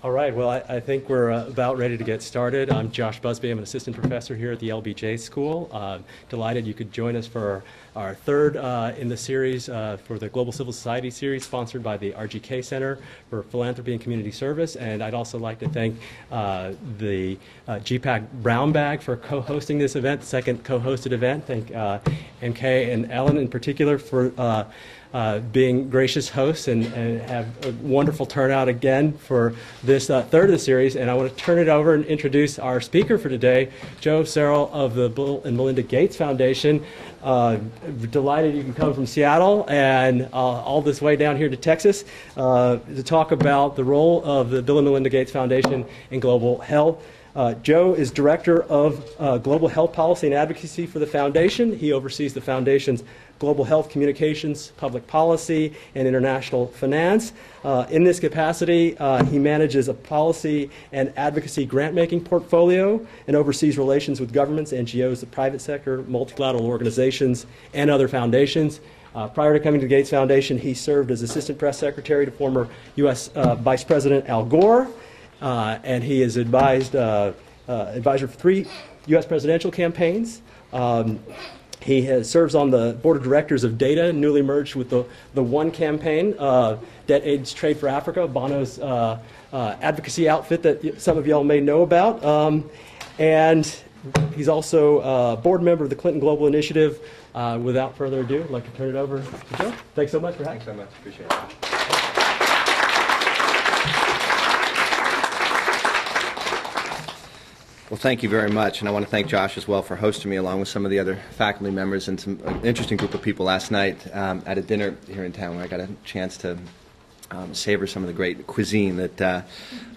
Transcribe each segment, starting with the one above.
All right, well, I think we're about ready to get started. I'm Josh Busby. I'm an assistant professor here at the LBJ School. Delighted you could join us for our third in the series for the Global Civil Society series sponsored by the RGK Center for Philanthropy and Community Service. And I'd also like to thank the GPAC Brown Bag for co-hosting this event, the second co-hosted event. Thank MK and Ellen in particular for being gracious hosts and have a wonderful turnout again for this third of the series. And I want to turn it over and introduce our speaker for today, Joe Cerrell of the Bill and Melinda Gates Foundation. Delighted you can come from Seattle and all this way down here to Texas to talk about the role of the Bill and Melinda Gates Foundation in global health. Joe is Director of Global Health Policy and Advocacy for the Foundation. He oversees the Foundation's global health communications, public policy, and international finance. In this capacity, he manages a policy and advocacy grant-making portfolio and oversees relations with governments, NGOs, the private sector, multilateral organizations, and other foundations. Prior to coming to the Gates Foundation, he served as Assistant Press Secretary to former U.S. Vice President Al Gore, and he is advisor for 3 U.S. presidential campaigns. He serves on the board of directors of DATA, newly merged with the One campaign, Debt, AIDS, Trade for Africa, Bono's advocacy outfit that some of y'all may know about. And he's also a board member of the Clinton Global Initiative. Without further ado, I'd like to turn it over to Joe. Thanks so much for having me. Thanks so much. Appreciate it. Well, thank you very much, and I want to thank Josh as well for hosting me along with some of the other faculty members and some interesting group of people last night at a dinner here in town where I got a chance to savor some of the great cuisine that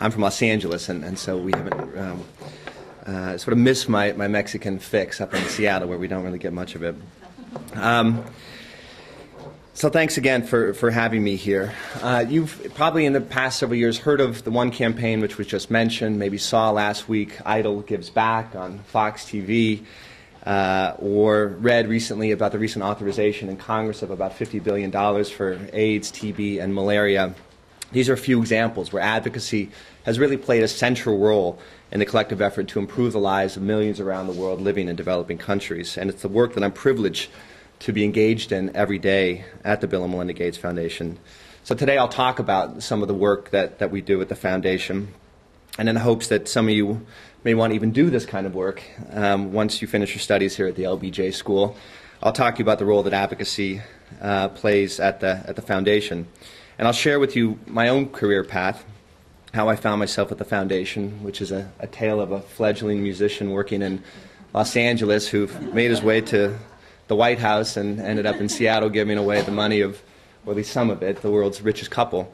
I'm from Los Angeles, and so we haven't sort of missed my Mexican fix up in Seattle where we don't really get much of it. So thanks again for having me here. You've probably in the past several years heard of the One campaign, which was just mentioned, maybe saw last week Idol Gives Back on Fox TV, or read recently about the recent authorization in Congress of about $50 billion for AIDS, TB, and malaria. These are a few examples where advocacy has really played a central role in the collective effort to improve the lives of millions around the world living in developing countries. And it's the work that I'm privileged to be engaged in every day at the Bill and Melinda Gates Foundation. So today I'll talk about some of the work that we do at the Foundation, and in the hopes that some of you may want to even do this kind of work once you finish your studies here at the LBJ School. I'll talk to you about the role that advocacy plays at the Foundation. And I'll share with you my own career path, how I found myself at the Foundation, which is a tale of a fledgling musician working in Los Angeles who made his way to the White House and ended up in Seattle giving away the money of, or at least some of it, the world's richest couple.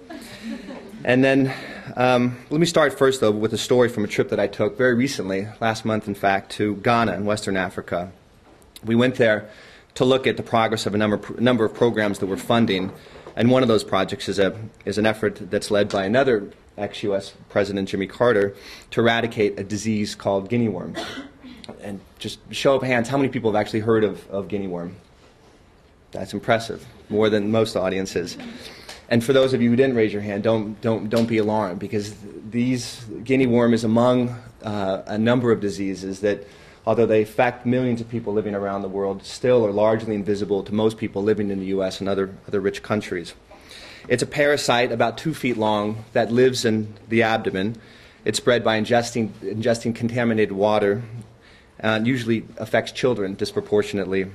And then let me start first, though, with a story from a trip that I took very recently, last month, in fact, to Ghana in Western Africa. We went there to look at the progress of a number of programs that we're funding, and one of those projects is an effort that's led by another ex-U.S. President, Jimmy Carter, to eradicate a disease called guinea worm. And just show of hands, how many people have actually heard of guinea worm? That's impressive, more than most audiences. And for those of you who didn't raise your hand, don't be alarmed, because these guinea worm is among a number of diseases that, although they affect millions of people living around the world, still are largely invisible to most people living in the U.S. and other rich countries. It's a parasite about 2 feet long that lives in the abdomen. It's spread by ingesting contaminated water. Usually affects children disproportionately.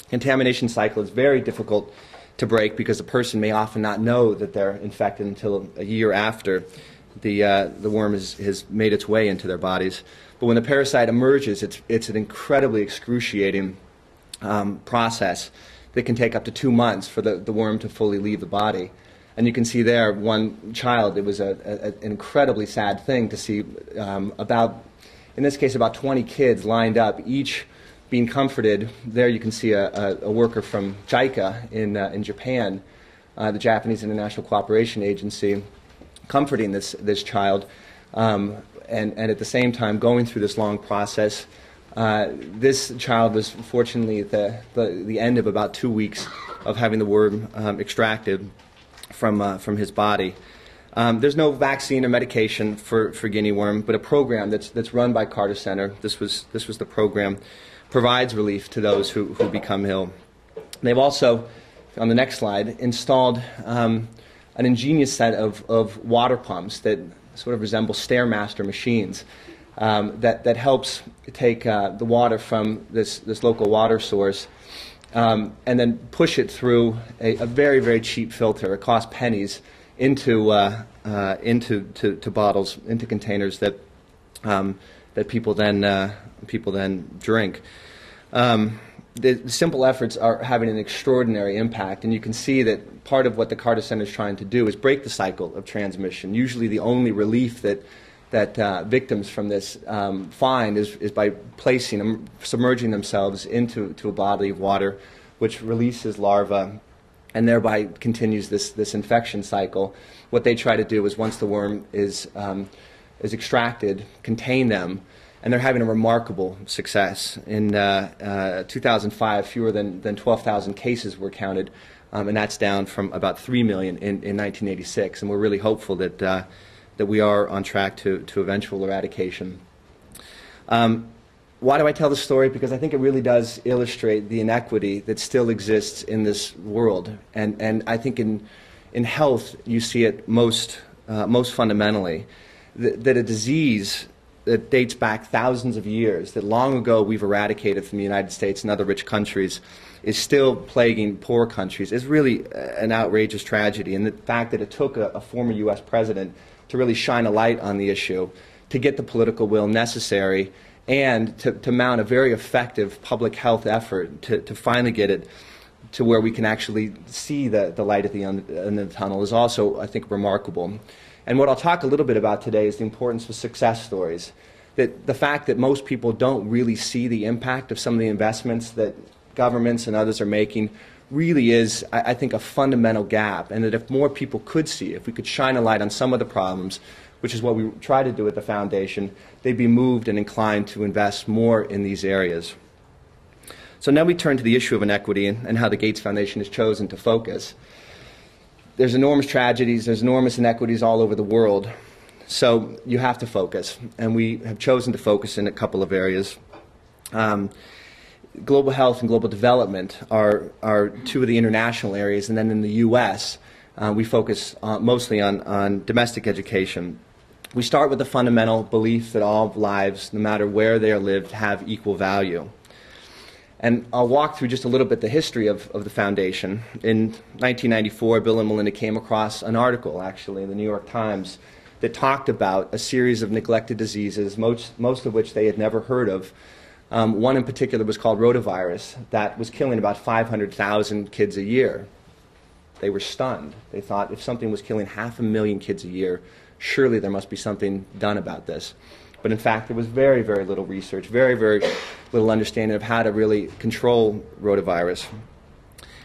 Contamination cycle is very difficult to break because the person may often not know that they're infected until a year after the worm has made its way into their bodies. But when the parasite emerges, it's an incredibly excruciating process that can take up to 2 months for the worm to fully leave the body. And you can see there one child, it was an incredibly sad thing to see in this case, about 20 kids lined up, each being comforted. There you can see a worker from JICA in Japan, the Japanese International Cooperation Agency, comforting this child, and at the same time going through this long process. This child was fortunately at the end of about 2 weeks of having the worm extracted from his body. There's no vaccine or medication for guinea worm, but a program that's run by Carter Center. This was the program, provides relief to those who become ill. They've also, on the next slide, installed an ingenious set of water pumps that sort of resemble Stairmaster machines that helps take the water from this local water source and then push it through a very, very cheap filter. It costs pennies into bottles, into containers that people then drink. The simple efforts are having an extraordinary impact, and you can see that part of what the Carter Center is trying to do is break the cycle of transmission. Usually the only relief that victims from this find is by placing them, submerging themselves into a body of water, which releases larvae and thereby continues this infection cycle. What they try to do is, once the worm is extracted, contain them, and they're having a remarkable success. In 2005, fewer than 12,000 cases were counted, and that's down from about 3 million in 1986. And we're really hopeful that we are on track to eventual eradication. Why do I tell this story? Because I think it really does illustrate the inequity that still exists in this world. And I think in health you see it most fundamentally, that a disease that dates back thousands of years, that long ago we've eradicated from the United States and other rich countries, is still plaguing poor countries, is really an outrageous tragedy. And the fact that it took a former U.S. president to really shine a light on the issue, to get the political will necessary, and to mount a very effective public health effort to finally get it to where we can actually see the light at the end of the tunnel is also, I think, remarkable. And what I'll talk a little bit about today is the importance of success stories. That the fact that most people don't really see the impact of some of the investments that governments and others are making really is, I think, a fundamental gap. And that if more people could see, if we could shine a light on some of the problems, which is what we try to do at the foundation, they'd be moved and inclined to invest more in these areas. So now we turn to the issue of inequity and how the Gates Foundation has chosen to focus. There's enormous tragedies, there's enormous inequities all over the world, so you have to focus, and we have chosen to focus in a couple of areas. Global health and global development are two of the international areas, and then in the U.S., we focus mostly on domestic education. We start with the fundamental belief that all lives, no matter where they are lived, have equal value. And I'll walk through just a little bit the history of the foundation. In 1994, Bill and Melinda came across an article, actually, in the New York Times that talked about a series of neglected diseases, most of which they had never heard of. One in particular was called rotavirus, that was killing about 500,000 kids a year. They were stunned. They thought if something was killing 500,000 kids a year, surely there must be something done about this. But in fact, there was very, very little research, very, very little understanding of how to really control rotavirus.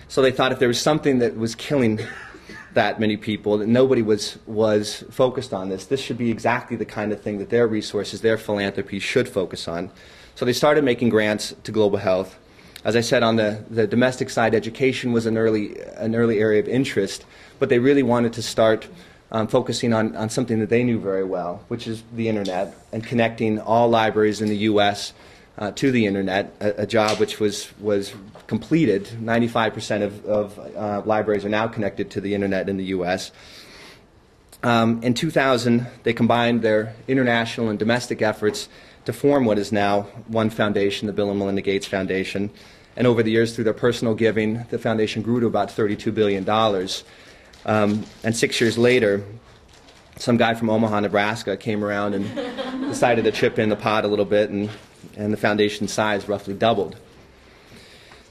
So they thought if there was something that was killing that many people, that nobody was focused on this should be exactly the kind of thing that their resources, their philanthropy should focus on. So they started making grants to global health. As I said, on the domestic side, education was an early area of interest, but they really wanted to start focusing on something that they knew very well, which is the Internet, and connecting all libraries in the U.S. To the Internet, a job which was completed. 95% of libraries are now connected to the Internet in the U.S. In 2000, they combined their international and domestic efforts to form what is now one foundation, the Bill and Melinda Gates Foundation. And over the years, through their personal giving, the foundation grew to about $32 billion. And 6 years later, some guy from Omaha, Nebraska came around and decided to chip in the pot a little bit, and the foundation's size roughly doubled.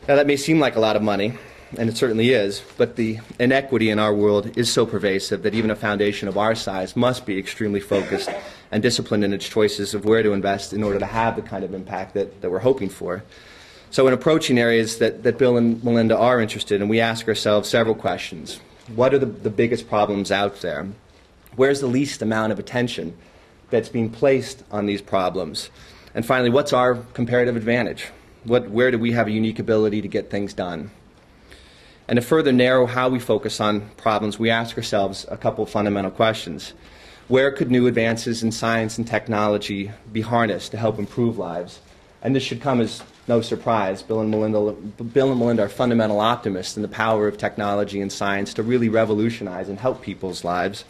Now that may seem like a lot of money, and it certainly is, but the inequity in our world is so pervasive that even a foundation of our size must be extremely focused and disciplined in its choices of where to invest in order to have the kind of impact that we're hoping for. So in approaching areas that Bill and Melinda are interested in, we ask ourselves several questions. What are the biggest problems out there? Where's the least amount of attention that's being placed on these problems? And finally, what's our comparative advantage? Where do we have a unique ability to get things done? And to further narrow how we focus on problems, we ask ourselves a couple of fundamental questions. Where could new advances in science and technology be harnessed to help improve lives? And this should come as no surprise. Bill and Melinda are fundamental optimists in the power of technology and science to really revolutionize and help people's lives.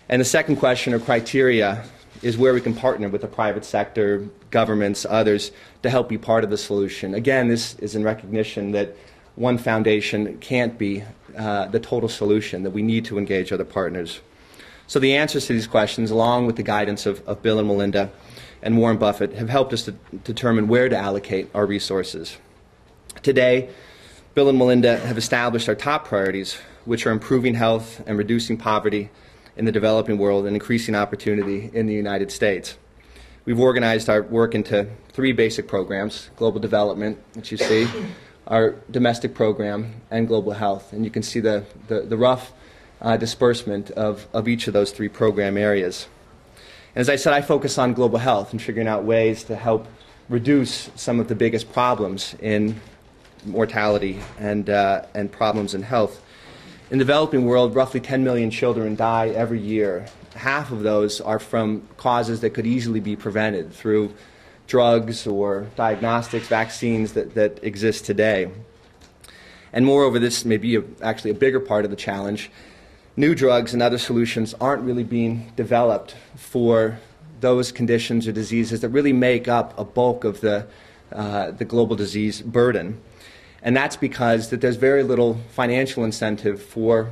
And the second question or criteria is where we can partner with the private sector, governments, others, to help be part of the solution. Again, this is in recognition that one foundation can't be the total solution, that we need to engage other partners. So the answers to these questions, along with the guidance of Bill and Melinda and Warren Buffett, have helped us to determine where to allocate our resources. Today, Bill and Melinda have established our top priorities, which are improving health and reducing poverty in the developing world and increasing opportunity in the United States. We've organized our work into three basic programs: global development, which you see, our domestic program, and global health. And you can see the rough disbursement of each of those three program areas. And as I said, I focus on global health and figuring out ways to help reduce some of the biggest problems in mortality and problems in health. In the developing world, roughly 10 million children die every year. Half of those are from causes that could easily be prevented through drugs or diagnostics, vaccines that exist today. And moreover, this may be actually a bigger part of the challenge. New drugs and other solutions aren't really being developed for those conditions or diseases that really make up a bulk of the global disease burden. And that's because that there's very little financial incentive for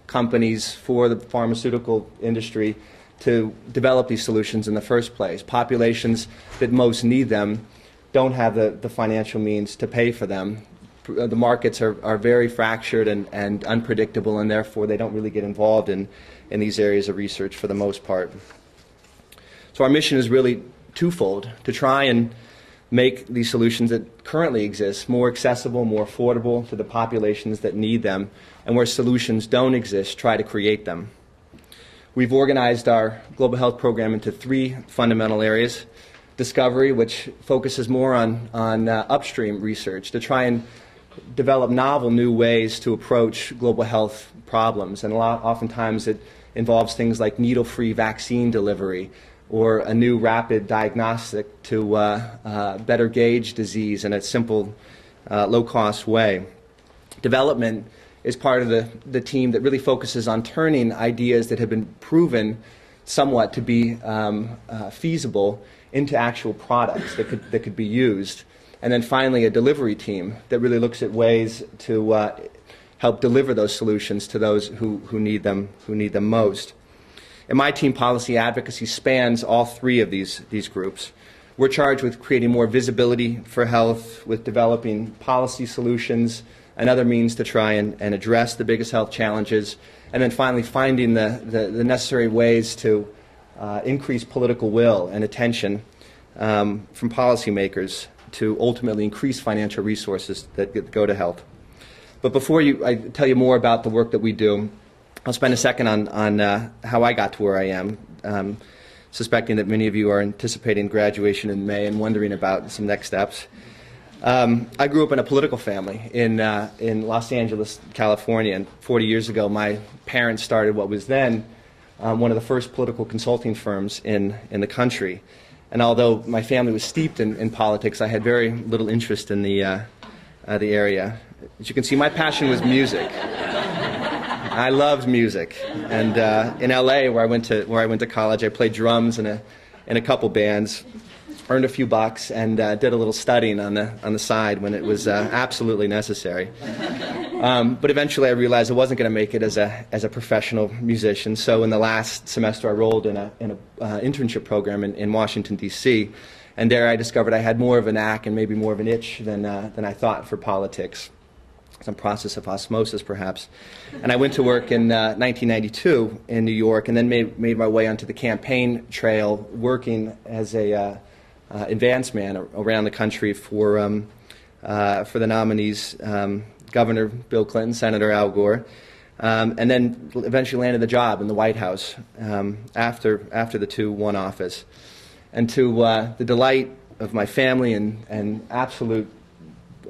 companies, for the pharmaceutical industry, to develop these solutions in the first place. Populations that most need them don't have the financial means to pay for them. The markets are very fractured and unpredictable, and therefore they don't really get involved in these areas of research for the most part. So our mission is really twofold: to try and make these solutions that currently exist more accessible, more affordable to the populations that need them, and where solutions don't exist, try to create them. We've organized our global health program into three fundamental areas: discovery, which focuses more on upstream research to try and develop novel new ways to approach global health problems, and oftentimes it involves things like needle-free vaccine delivery or a new rapid diagnostic to better gauge disease in a simple, low-cost way. Development is part of the team that really focuses on turning ideas that have been proven somewhat to be feasible into actual products that could be used. And then finally, a delivery team that really looks at ways to help deliver those solutions to those who need them most. And my team, Policy Advocacy, spans all three of these groups. We're charged with creating more visibility for health, with developing policy solutions and other means to try and address the biggest health challenges, and then finally finding the necessary ways to increase political will and attention from policymakers to ultimately increase financial resources that go to health. But before I tell you more about the work that we do, I'll spend a second on how I got to where I am, suspecting that many of you are anticipating graduation in May and wondering about some next steps. I grew up in a political family in Los Angeles, California, and 40 years ago my parents started what was then one of the first political consulting firms in the country. And although my family was steeped in politics, I had very little interest in the area. As you can see, my passion was music. I loved music, and in LA, where I went to college, I played drums in a couple bands, earned a few bucks, and did a little studying on the side when it was absolutely necessary. But eventually, I realized I wasn't going to make it as a professional musician. So in the last semester, I rolled in an internship program in Washington D.C., and there I discovered I had more of a knack and maybe more of an itch than I thought for politics. Some process of osmosis, perhaps. And I went to work in 1992 in New York, and then made my way onto the campaign trail, working as a advance man around the country for the nominees, Governor Bill Clinton, Senator Al Gore, and then eventually landed the job in the White House after the two won office. And to the delight of my family and absolute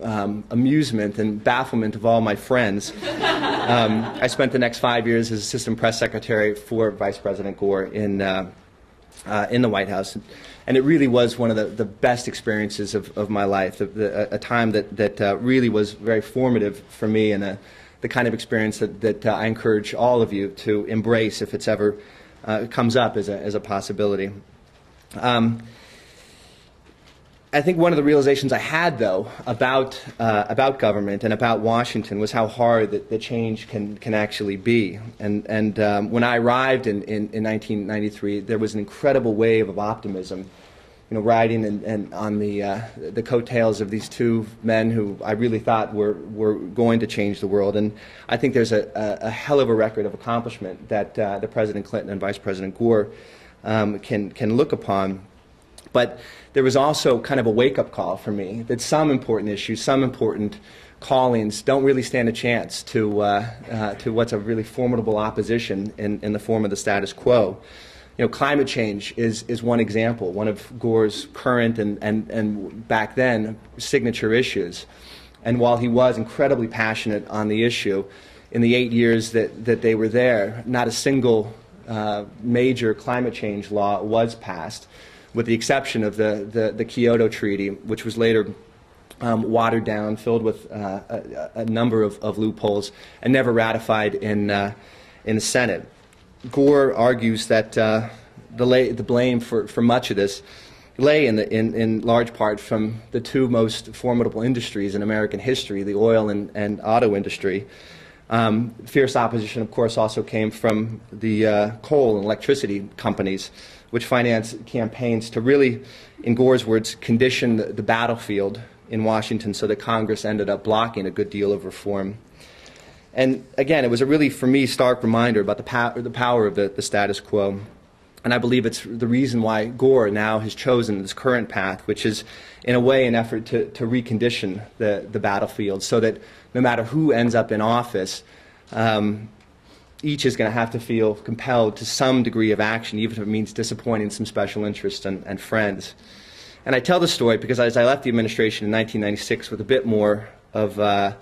amusement and bafflement of all my friends, I spent the next 5 years as assistant press secretary for Vice President Gore in the White House. And it really was one of the best experiences of my life, a time that really was very formative for me, and the kind of experience that I encourage all of you to embrace if it's ever comes up as a possibility. I think one of the realizations I had, though, about government and about Washington was how hard the change can actually be. And when I arrived in 1993, there was an incredible wave of optimism, riding and on the coattails of these two men who I really thought were going to change the world. And I think there's a hell of a record of accomplishment that the President Clinton and Vice President Gore can look upon. But there was also kind of a wake-up call for me that some important issues, some important callings don't really stand a chance to what's a really formidable opposition in the form of the status quo. Climate change is one example, one of Gore's current and back then signature issues. And while he was incredibly passionate on the issue, in the 8 years that they were there, not a single major climate change law was passed, with the exception of the Kyoto Treaty, which was later watered down, filled with a number of loopholes, and never ratified in the Senate. Gore argues that the blame for much of this lay in large part from the two most formidable industries in American history, the oil and auto industry. Fierce opposition, of course, also came from the coal and electricity companies, which financed campaigns to really, in Gore's words, condition the battlefield in Washington so that Congress ended up blocking a good deal of reform. And again, it was a really, for me, stark reminder about the power of the status quo. And I believe it's the reason why Gore now has chosen this current path, which is, in a way, an effort to recondition the battlefield so that no matter who ends up in office, each is going to have to feel compelled to some degree of action, even if it means disappointing some special interests and friends. And I tell this story because as I left the administration in 1996 with a bit more of a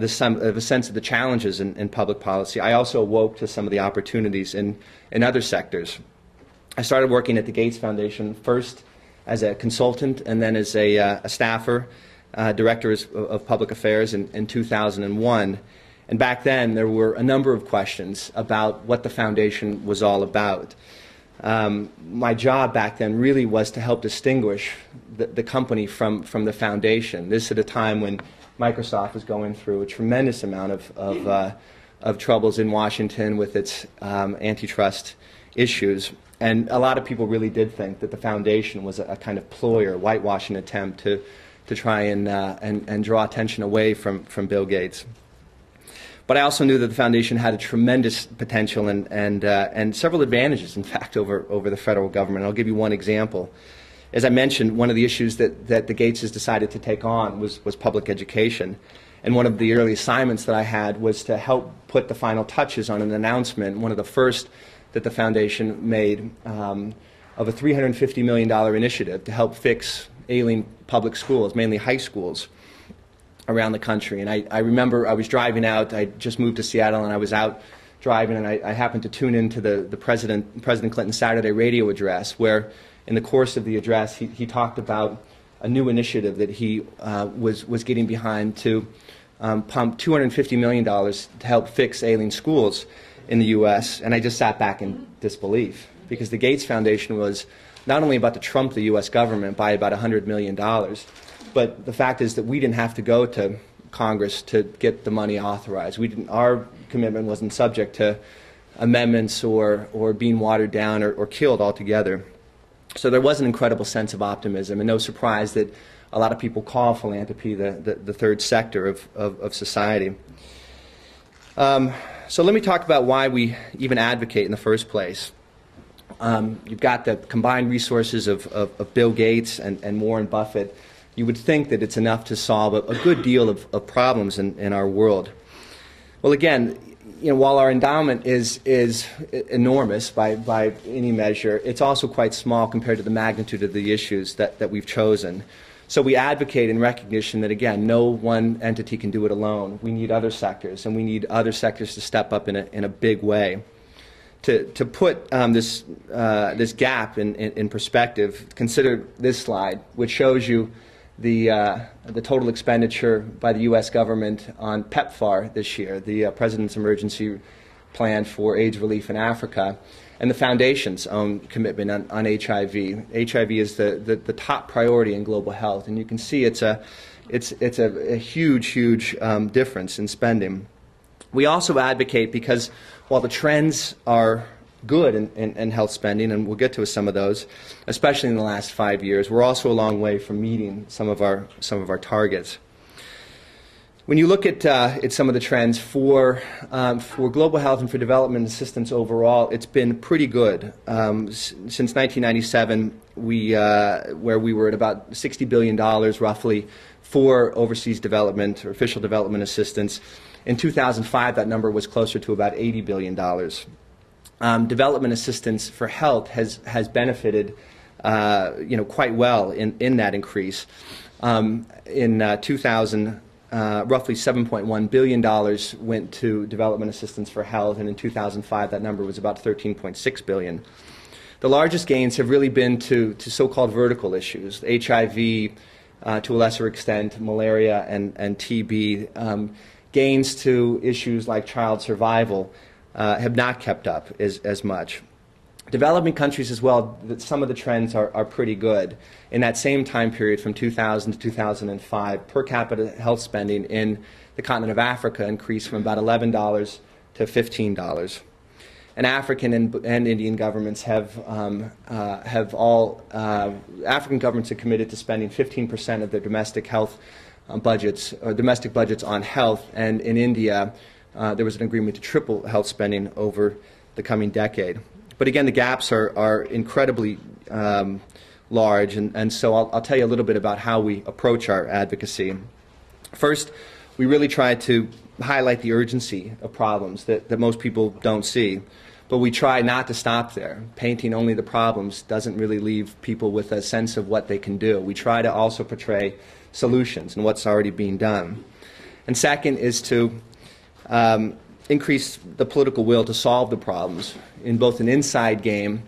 sense of the challenges in public policy, I also awoke to some of the opportunities in other sectors. I started working at the Gates Foundation, first as a consultant and then as a staffer, director of public affairs in 2001. And back then, there were a number of questions about what the foundation was all about. My job back then really was to help distinguish the company from the foundation. This at a time when Microsoft was going through a tremendous amount of troubles in Washington with its antitrust issues. And a lot of people really did think that the foundation was a kind of ploy or whitewashing attempt to try and draw attention away from Bill Gates. But I also knew that the foundation had a tremendous potential and several advantages, in fact, over the federal government. I'll give you one example. As I mentioned, one of the issues that the Gateses decided to take on was public education. And one of the early assignments that I had was to help put the final touches on an announcement, one of the first that the foundation made, of a $350 million initiative to help fix ailing public schools, mainly high schools, around the country. And I remember I was driving out. I just moved to Seattle, and I was out driving, and I happened to tune into the President Clinton's Saturday radio address, where in the course of the address he talked about a new initiative that he was getting behind to pump $250 million to help fix ailing schools in the U.S. And I just sat back in disbelief, because the Gates Foundation was not only about to trump the U.S. government by about $100 million, but the fact is that we didn't have to go to Congress to get the money authorized. Our commitment wasn't subject to amendments or being watered down or killed altogether. So there was an incredible sense of optimism, and no surprise that a lot of people call philanthropy the third sector of society. So let me talk about why we even advocate in the first place. You've got the combined resources of Bill Gates and Warren Buffett. You would think that it's enough to solve a good deal of problems in our world. Well, again, while our endowment is enormous by any measure, it's also quite small compared to the magnitude of the issues that we've chosen. So we advocate in recognition that, again, no one entity can do it alone. We need other sectors, and we need other sectors to step up in a big way. To put this gap in perspective, consider this slide, which shows you the total expenditure by the U.S. government on PEPFAR this year, the President's Emergency Plan for AIDS Relief in Africa, and the Foundation's own commitment on HIV. HIV is the top priority in global health, and you can see it's a huge difference in spending. We also advocate because while the trends are good in health spending, and we'll get to some of those, especially in the last 5 years, we're also a long way from meeting some of our targets. When you look at some of the trends for global health and for development assistance overall, it's been pretty good. Since 1997, where we were at about $60 billion roughly for overseas development or official development assistance. In 2005, that number was closer to about $80 billion. Development assistance for health has benefited quite well in that increase. In 2000, roughly $7.1 billion went to development assistance for health, and in 2005 that number was about $13.6 billion. The largest gains have really been to so-called vertical issues, HIV, to a lesser extent, malaria and TB. Gains to issues like child survival have not kept up as much. Developing countries as well, some of the trends are pretty good. In that same time period from 2000 to 2005, per capita health spending in the continent of Africa increased from about $11 to $15. And African and Indian governments African governments have committed to spending 15% of their domestic health budgets, or domestic budgets on health, and in India there was an agreement to triple health spending over the coming decade. But again, the gaps are incredibly large, and so I'll tell you a little bit about how we approach our advocacy. First, we really try to highlight the urgency of problems that most people don't see, but we try not to stop there. Painting only the problems doesn't really leave people with a sense of what they can do. We try to also portray solutions and what's already being done. And second is to increase the political will to solve the problems in both an inside game,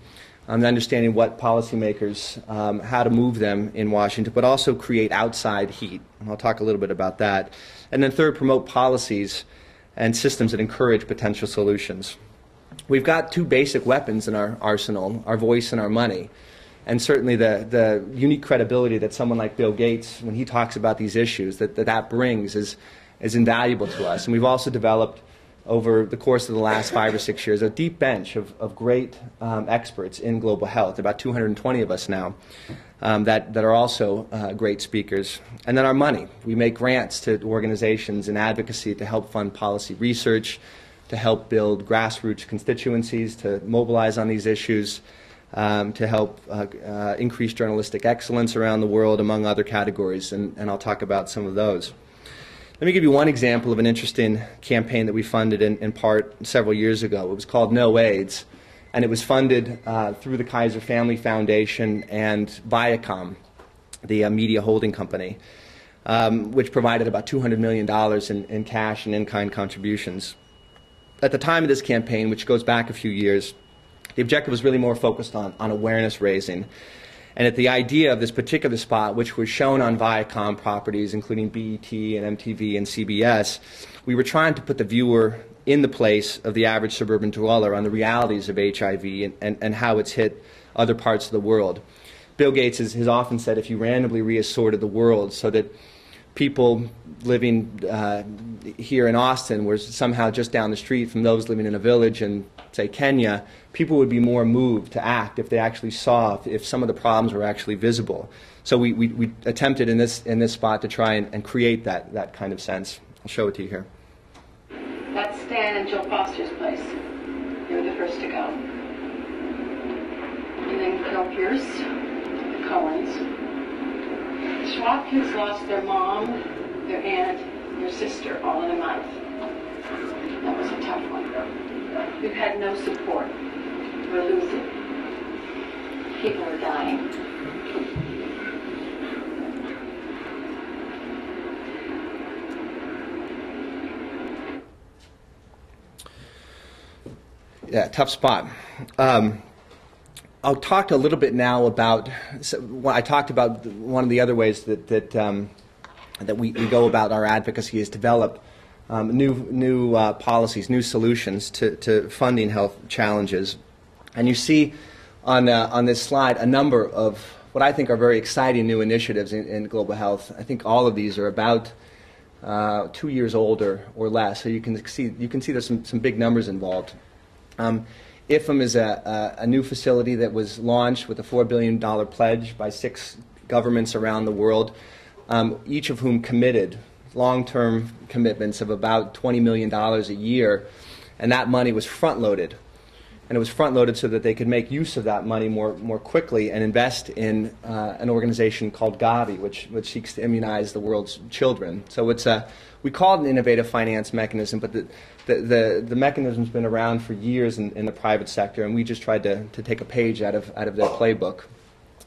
understanding what policymakers, how to move them in Washington, but also create outside heat. And I'll talk a little bit about that. And then third, promote policies and systems that encourage potential solutions. We've got two basic weapons in our arsenal, our voice and our money. And certainly the unique credibility that someone like Bill Gates, when he talks about these issues, that brings is invaluable to us. And we've also developed, over the course of the last 5 or 6 years, a deep bench of great experts in global health, about 220 of us now, that are also great speakers. And then our money. We make grants to organizations in advocacy to help fund policy research, to help build grassroots constituencies, to mobilize on these issues, to help increase journalistic excellence around the world, among other categories, and I'll talk about some of those. Let me give you one example of an interesting campaign that we funded in part several years ago. It was called No AIDS, and it was funded through the Kaiser Family Foundation and Viacom, the media holding company, which provided about $200 million in cash and in-kind contributions. At the time of this campaign, which goes back a few years, the objective was really more focused on awareness raising. And at the idea of this particular spot, which was shown on Viacom properties, including BET and MTV and CBS, we were trying to put the viewer in the place of the average suburban dweller on the realities of HIV and how it's hit other parts of the world. Bill Gates has often said if you randomly reassorted the world so that people living here in Austin were somehow just down the street from those living in a village in, say, Kenya, people would be more moved to act if they actually saw if some of the problems were actually visible. So we attempted in this spot to try and create that kind of sense. I'll show it to you here. That's Stan and Jill Foster's place. They were the first to go. And then Carol Pierce, the Cohens. The Schwab kids lost their mom, their aunt, their sister all in a month. That was a tough one. We've had no support. We're losing. People are dying. Yeah, tough spot. I'll talk a little bit now about. I talked about one of the other ways that we go about our advocacy is develop new policies, new solutions to funding health challenges. And you see on this slide a number of what I think are very exciting new initiatives in global health. I think all of these are about 2 years old or less, so you can see there's some big numbers involved. IFM is a new facility that was launched with a $4 billion pledge by 6 governments around the world, each of whom committed long-term commitments of about $20 million a year, and that money was front-loaded. And it was front-loaded so that they could make use of that money more quickly and invest in an organization called Gavi, which seeks to immunize the world's children. So we call it an innovative finance mechanism, but the mechanism's been around for years in the private sector, and we just tried to take a page out of their playbook.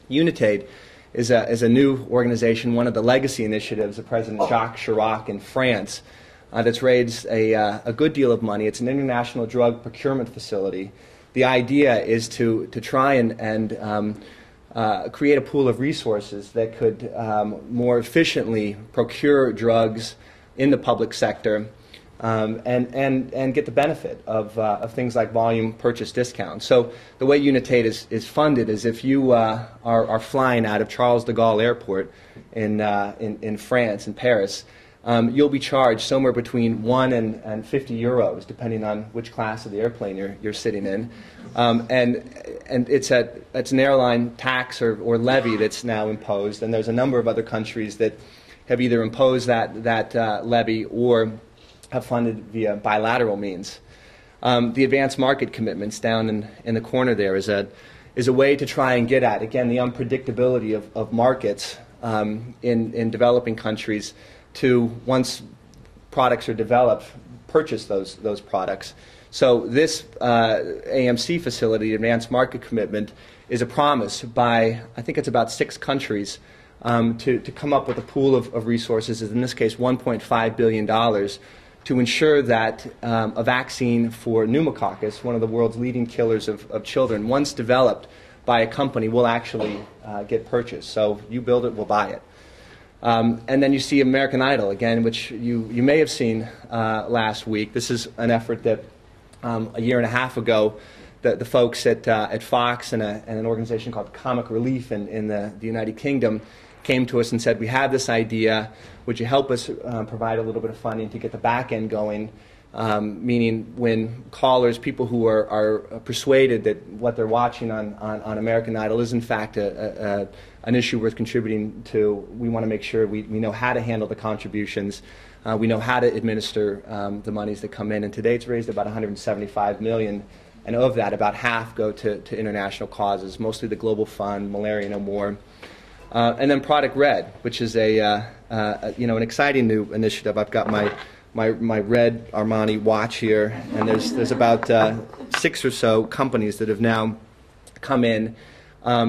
UNITAID is a new organization, one of the legacy initiatives of President Jacques Chirac in France that's raised a good deal of money. It's an international drug procurement facility. The idea is to try and create a pool of resources that could more efficiently procure drugs in the public sector and get the benefit of things like volume purchase discounts. So the way UNITAID is funded is if you are flying out of Charles de Gaulle Airport in France, in Paris, you'll be charged somewhere between 1 and 50 euros, depending on which class of the airplane you're sitting in. And it's an airline tax or levy that's now imposed, and there's a number of other countries that have either imposed that levy or have funded via bilateral means. The advanced market commitments down in the corner there is a way to try and get at, again, the unpredictability of markets in developing countries to, once products are developed, purchase those products. So this AMC facility, Advanced Market Commitment, is a promise by, I think it's about 6 countries, to come up with a pool of resources, in this case $1.5 billion, to ensure that a vaccine for pneumococcus, one of the world's leading killers of children, once developed by a company, will actually get purchased. So you build it, we'll buy it. And then you see American Idol, again, which you may have seen last week. This is an effort that a year and a half ago, the folks at Fox and an organization called Comic Relief in the United Kingdom came to us and said, we have this idea, would you help us provide a little bit of funding to get the back end going, meaning when callers, people who are persuaded that what they're watching on American Idol is in fact an issue worth contributing to, we want to make sure we know how to handle the contributions, we know how to administer the monies that come in, and today it's raised about $175 million, and of that about half go to international causes, mostly the Global Fund, Malaria No More. And then Product Red, which is an exciting new initiative. I've got my red Armani watch here, and there's about 6 or so companies that have now come in,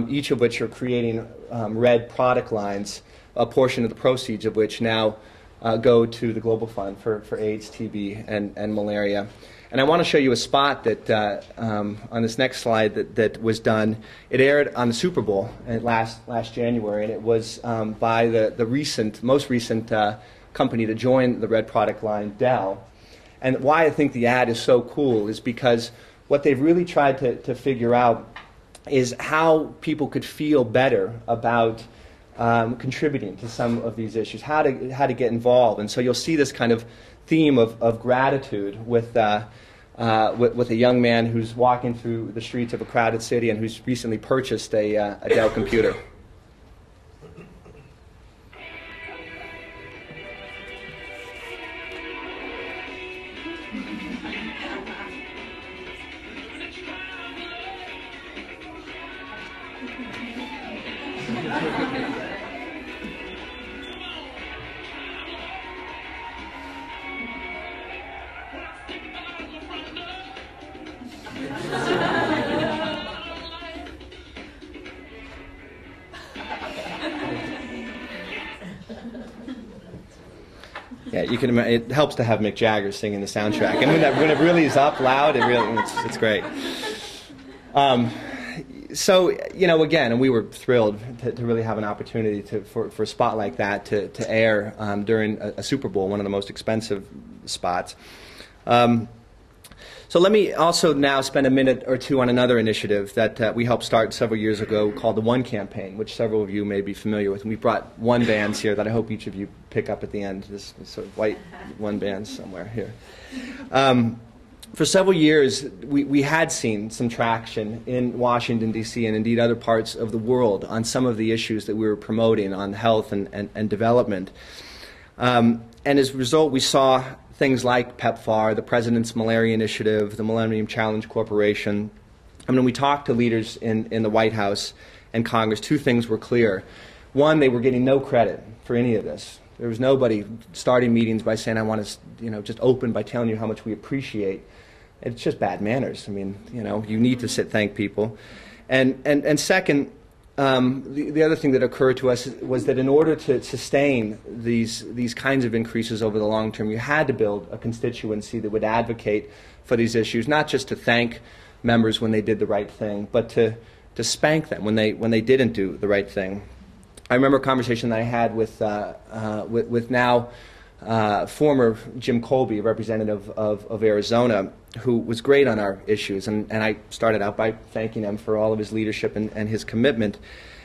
each of which are creating red product lines, a portion of the proceeds of which now go to the Global Fund for AIDS, TB, and malaria. And I want to show you a spot that on this next slide that was done. It aired on the Super Bowl last January, and it was by the most recent company to join the red product line, Dell. And why I think the ad is so cool is because what they've really tried to figure out is how people could feel better about contributing to some of these issues, how to get involved. And so you'll see this kind of theme of gratitude with a young man who's walking through the streets of a crowded city and who's recently purchased a Dell computer. Yeah, you can. It helps to have Mick Jagger singing the soundtrack, and when it really is up loud, it's great. So, again, and we were thrilled to really have an opportunity for a spot like that to air during a Super Bowl, one of the most expensive spots. So let me also now spend a minute or two on another initiative that we helped start several years ago called the One Campaign, which several of you may be familiar with. And we brought one bands here that I hope each of you pick up at the end, this sort of white one band somewhere here. For several years, we had seen some traction in Washington, D.C., and indeed other parts of the world on some of the issues that we were promoting on health and development. And as a result, we saw things like PEPFAR, the President's Malaria Initiative, the Millennium Challenge Corporation. I mean, when we talked to leaders in the White House and Congress, two things were clear. One, they were getting no credit for any of this. There was nobody starting meetings by saying, I want to, just open by telling you how much we appreciate. It's just bad manners. I mean, you need to thank people. And second, the other thing that occurred to us was that in order to sustain these kinds of increases over the long term, you had to build a constituency that would advocate for these issues, not just to thank members when they did the right thing, but to spank them when they didn't do the right thing. I remember a conversation that I had with now former Jim Colby, representative of Arizona, who was great on our issues, and I started out by thanking him for all of his leadership and his commitment.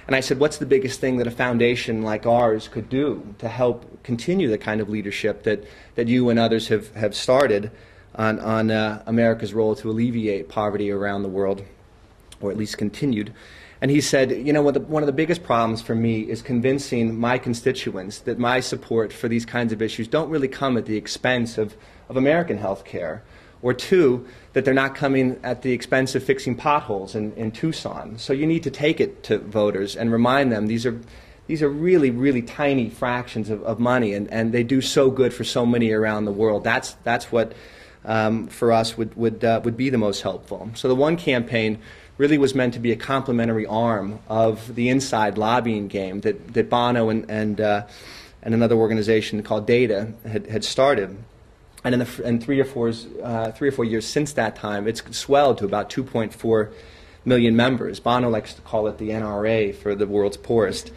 And I said, what's the biggest thing that a foundation like ours could do to help continue the kind of leadership that you and others have started on America's role to alleviate poverty around the world, or at least continued? And he said, one of the biggest problems for me is convincing my constituents that my support for these kinds of issues don't really come at the expense of American health care, or two, that they're not coming at the expense of fixing potholes in Tucson. So you need to take it to voters and remind them these are really, really tiny fractions of money, and they do so good for so many around the world. That's what for us would be the most helpful. So the One Campaign really was meant to be a complementary arm of the inside lobbying game that Bono and another organization called Data had started. And in 3 or 4 years since that time, it's swelled to about 2.4 million members. Bono likes to call it the NRA for the world's poorest.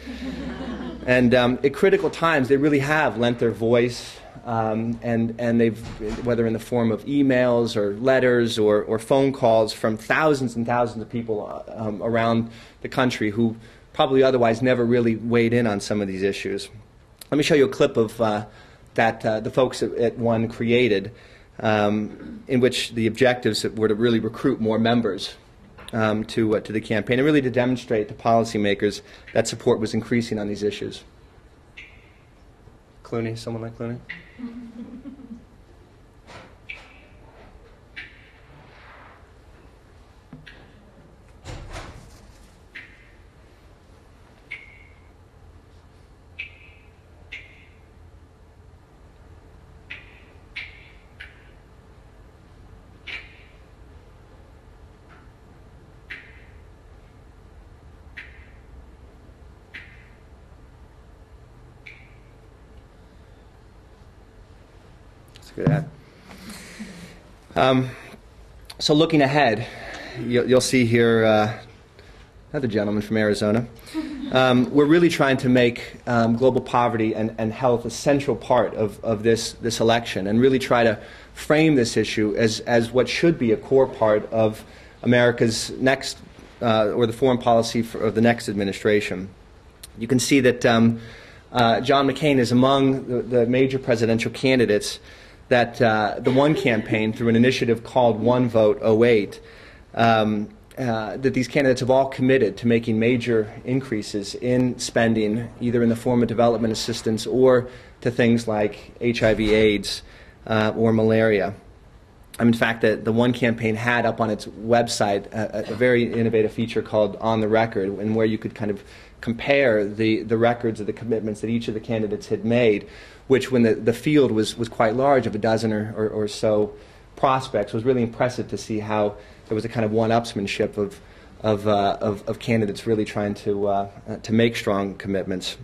And at critical times, they really have lent their voice, and they've, whether in the form of emails or letters or phone calls from thousands and thousands of people around the country who probably otherwise never really weighed in on some of these issues. Let me show you a clip of that the folks at One created, in which the objectives were to really recruit more members to the campaign, and really to demonstrate to policymakers that support was increasing on these issues. Clooney, someone like Clooney? So looking ahead, you'll see here another gentleman from Arizona. We're really trying to make global poverty and health a central part of this election, and really try to frame this issue as what should be a core part of America's next, or the foreign policy of the next administration. You can see that John McCain is among the major presidential candidates that the One Campaign, through an initiative called One Vote 08, that these candidates have all committed to making major increases in spending, either in the form of development assistance or to things like HIV/AIDS or malaria. In fact, the One Campaign had up on its website a very innovative feature called On the Record, and where you could kind of compare the records of the commitments that each of the candidates had made, which, when the field was quite large, of a dozen or so prospects, was really impressive to see how there was a kind of one-upsmanship of candidates really trying to make strong commitments.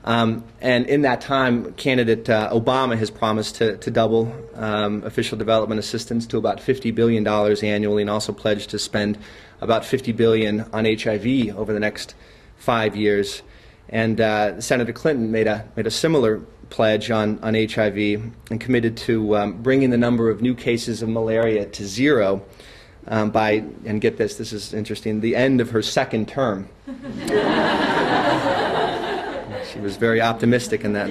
And in that time, candidate Obama has promised to double official development assistance to about $50 billion annually, and also pledged to spend about $50 billion on HIV over the next 5 years. And Senator Clinton made a similar pledge on HIV and committed to bringing the number of new cases of malaria to zero by, and get this, this is interesting, the end of her second term. She was very optimistic in that.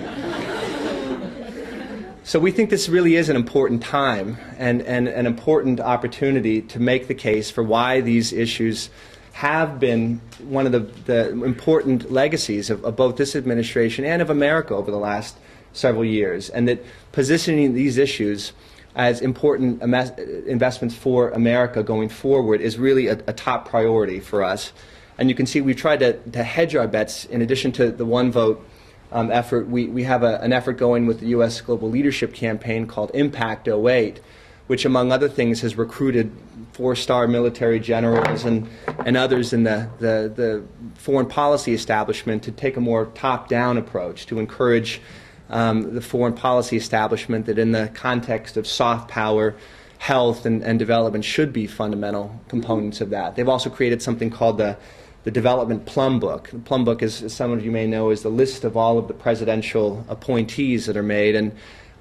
So we think this really is an important time and an important opportunity to make the case for why these issues have been one of the important legacies of both this administration and of America over the last several years, and that positioning these issues as important investments for America going forward is really a top priority for us. And you can see we've tried to hedge our bets. In addition to the one vote effort, we have an effort going with the U.S. Global Leadership Campaign called Impact 08, which among other things has recruited 4-star military generals and others in the foreign policy establishment to take a more top-down approach, to encourage the foreign policy establishment that in the context of soft power, health and development should be fundamental components of that. They've also created something called the Development Plum Book. The Plum Book, as some of you may know, is the list of all of the presidential appointees that are made, and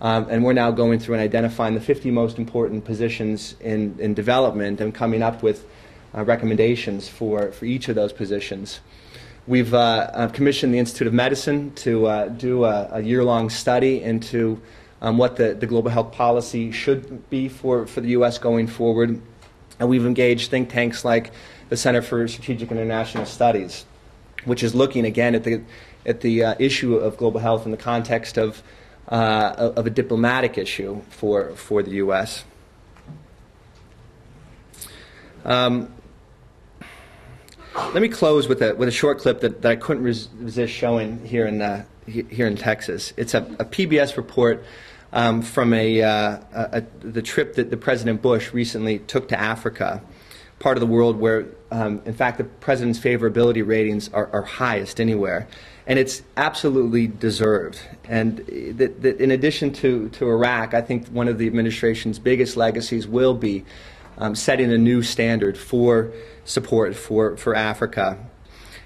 we're now going through and identifying the 50 most important positions in development and coming up with recommendations for each of those positions. We've commissioned the Institute of Medicine to do a year-long study into what the global health policy should be for the U.S. going forward. And we've engaged think tanks like the Center for Strategic International Studies, which is looking again at the issue of global health in the context of a diplomatic issue for the U.S. Let me close with a short clip that I couldn't resist showing here in Texas. It's a PBS report from the trip that President Bush recently took to Africa, part of the world where, in fact, the president's favorability ratings are highest anywhere. And it's absolutely deserved. And that in addition to Iraq, I think one of the administration's biggest legacies will be setting a new standard for support for Africa.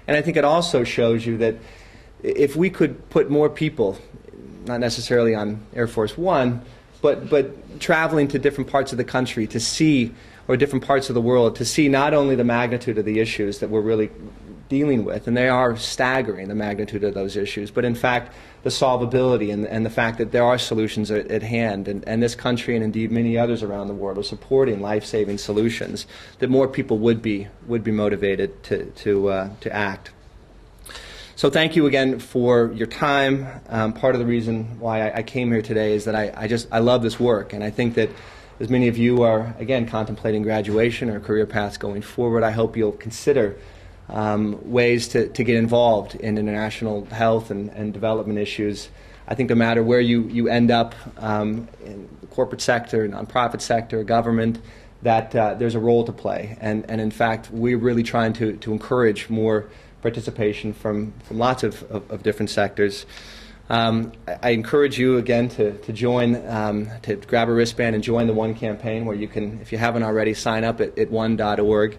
And I think it also shows you that if we could put more people, not necessarily on Air Force One, but traveling to different parts of the country to see, or different parts of the world, to see not only the magnitude of the issues that we're really dealing with, and they are staggering, the magnitude of those issues, but in fact the solvability and the fact that there are solutions at hand, and this country and indeed many others around the world are supporting life-saving solutions, that more people would be motivated to act. So thank you again for your time. Part of the reason why I came here today is that I love this work, and I think that as many of you are, again, contemplating graduation or career paths going forward, I hope you'll consider ways to get involved in international health and development issues. I think no matter where you end up in the corporate sector, nonprofit sector, government, that there's a role to play. And in fact, we're really trying to encourage more participation from lots of different sectors. I encourage you again to join, to grab a wristband and join the One campaign, where you can, if you haven't already, sign up at one.org.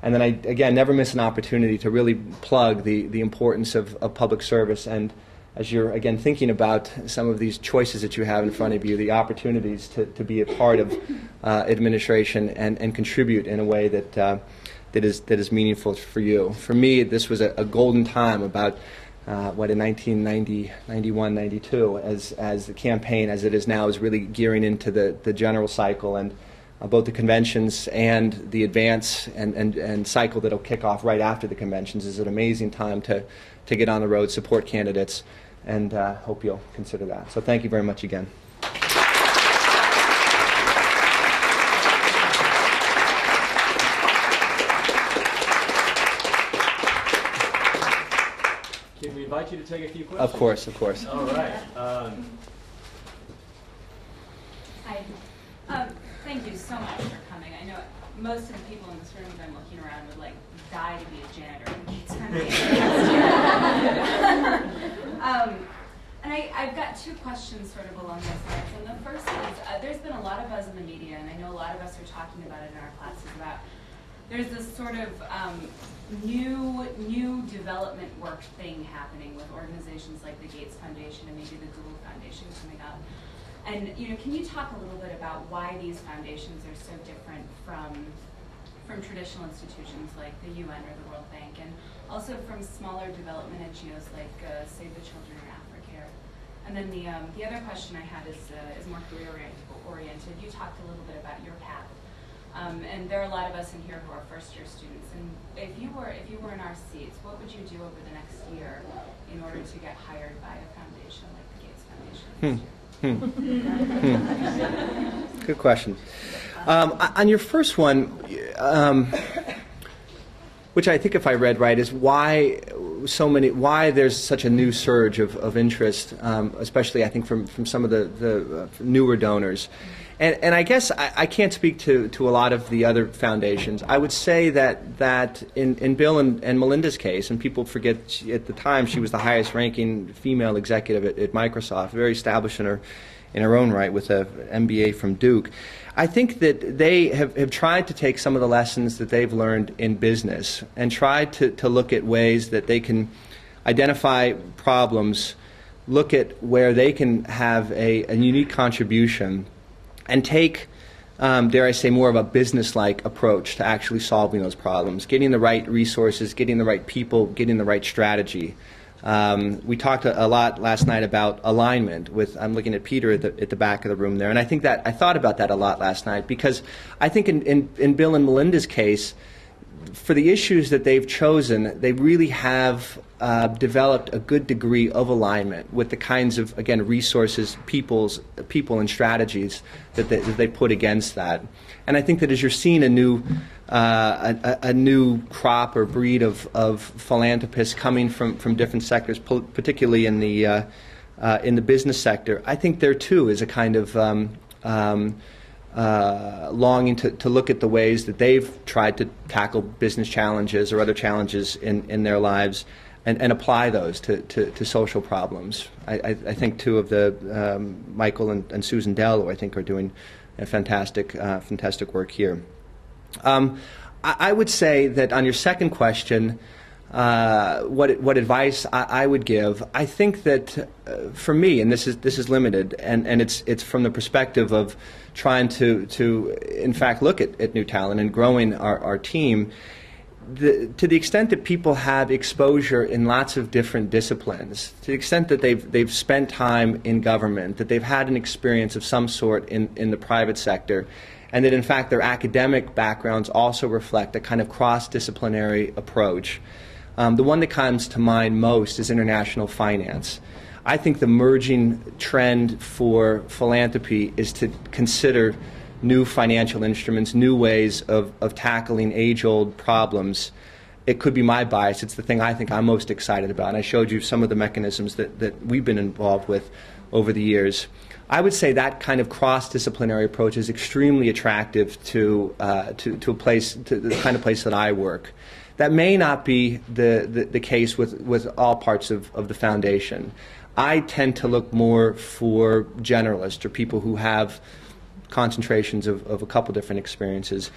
And then again, never miss an opportunity to really plug the importance of public service. And as you're, again, thinking about some of these choices that you have in front of you, the opportunities to be a part of administration and contribute in a way that is meaningful for you. For me, this was a golden time about in 1990, 91, 92, as the campaign, as it is now, is really gearing into the general cycle, and both the conventions and the advance and cycle that will kick off right after the conventions is an amazing time to get on the road, support candidates, and hope you'll consider that. So thank you very much again. Can we invite you to take a few questions? Of course, of course. All right. Hi. Thank you so much for coming. something. I know most of the people in this room that I'm looking around would like die to be a janitor in the Gates Foundation next year. And I've got two questions sort of along those lines. And the first is, there's been a lot of buzz in the media, and I know a lot of us are talking about it in our classes about there's this sort of new development work thing happening with organizations like the Gates Foundation and maybe the Google Foundation coming up. And can you talk a little bit about why these foundations are so different from traditional institutions like the UN or the World Bank, and also from smaller development NGOs like Save the Children or Africare? And then the other question I had is more career oriented. You talked a little bit about your path. And there are a lot of us in here who are first-year students. And if you were in our seats, what would you do over the next year in order to get hired by a foundation like the Gates Foundation? Good question. On your first one, which I think if I read right, is why there's such a new surge of interest, especially I think from some of the newer donors. And I guess I can't speak to a lot of the other foundations. I would say that in Bill and Melinda's case, and people forget at the time she was the highest ranking female executive at Microsoft, very established in her own right with an MBA from Duke. I think that they have tried to take some of the lessons that they've learned in business and tried to look at ways that they can identify problems, look at where they can have a unique contribution, and take, dare I say, more of a business-like approach to actually solving those problems, getting the right resources, getting the right people, getting the right strategy. We talked a lot last night about alignment. I'm looking at Peter at the back of the room there, and I thought about that a lot last night, because I think in Bill and Melinda's case, for the issues that they've chosen, they really have developed a good degree of alignment with the kinds of, again, resources, people and strategies that they put against that. And I think that as you're seeing a new crop or breed of philanthropists coming from different sectors, particularly in the business sector, I think there too is a kind of longing to look at the ways that they've tried to tackle business challenges or other challenges in their lives and apply those to social problems. I think two of the Michael and Susan Dell, who I think are doing a fantastic work here. I would say that on your second question, what advice I would give, I think that for me, and this is limited, and it's from the perspective of trying to in fact look at new talent and growing our team, to the extent that people have exposure in lots of different disciplines, to the extent that they've spent time in government, that they've had an experience of some sort in the private sector, and that in fact their academic backgrounds also reflect a kind of cross-disciplinary approach. The one that comes to mind most is international finance. I think the merging trend for philanthropy is to consider new financial instruments, new ways of tackling age-old problems. It could be my bias. It's the thing I think I'm most excited about. And I showed you some of the mechanisms that we've been involved with over the years. I would say that kind of cross-disciplinary approach is extremely attractive to the kind of place that I work. That may not be the case with all parts of the foundation. I tend to look more for generalists or people who have concentrations of a couple different experiences.